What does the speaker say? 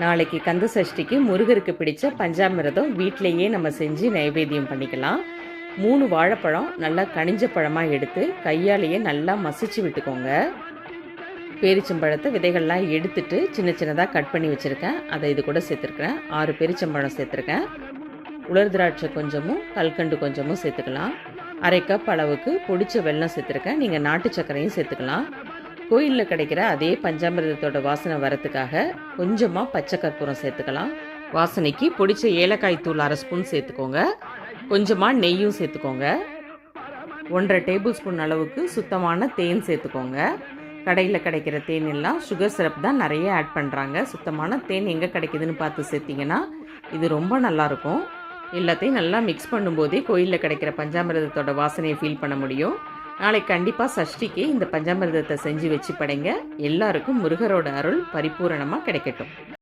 நாளைக்கு கந்த சஷ்டிக்கு முருகருக்கு பிடிச்ச பஞ்சாமிர்தம் வீட்டிலையே நம்ம செஞ்சு நைவேத்தியம் பண்ணிக்கலாம். 3 வாழைப்பழம் நல்லா கனிஞ்ச பழமாக எடுத்து கையாலேயே நல்லா மசிச்சு விட்டுக்கோங்க. பேரிச்சம்பழத்தை விதைகள்லாம் எடுத்துட்டு சின்ன சின்னதாக கட் பண்ணி வச்சுருக்கேன். அதை இது கூட சேர்த்துருக்கேன். 6 பேரிச்சம்பழம் சேர்த்துருக்கேன். உலர் திராட்சை கொஞ்சமும் கல்கண்டு கொஞ்சமும் சேர்த்துக்கலாம். 1/2 கப் அளவுக்கு பொடிச்ச வெல்லம் சேர்த்துருக்கேன். நீங்கள் நாட்டு சர்க்கரையும் சேர்த்துக்கலாம். கோயிலில் கிடைக்கிற அதே பஞ்சாமிர்தத்தோட வாசனை வரத்துக்காக கொஞ்சமாக பச்சை கற்பூரம் சேர்த்துக்கலாம். வாசனைக்கு பொடிச்ச ஏலக்காய் தூள் 1/2 ஸ்பூன் சேர்த்துக்கோங்க. கொஞ்சமாக நெய்யும் சேர்த்துக்கோங்க. 1/2 டேபிள் ஸ்பூன் அளவுக்கு சுத்தமான தேன் சேர்த்துக்கோங்க. கடையில் கிடைக்கிற தேன் எல்லாம் சுகர் சிரப் தான் நிறைய ஆட் பண்ணுறாங்க. சுத்தமான தேன் எங்கே கிடைக்குதுன்னு பார்த்து சேர்த்திங்கன்னா இது ரொம்ப நல்லாயிருக்கும். எல்லாத்தையும் நல்லா மிக்ஸ் பண்ணும்போதே கோயிலில் கிடைக்கிற பஞ்சாமிர்தத்தோட வாசனையை ஃபீல் பண்ண முடியும். நாளைக்கு கண்டிப்பாக சஷ்டிக்கு இந்த பஞ்சாமிர்தத்தை செஞ்சு வச்சு படைங்க. எல்லாருக்கும் முருகரோட அருள் பரிபூரணமாக கிடைக்கட்டும்.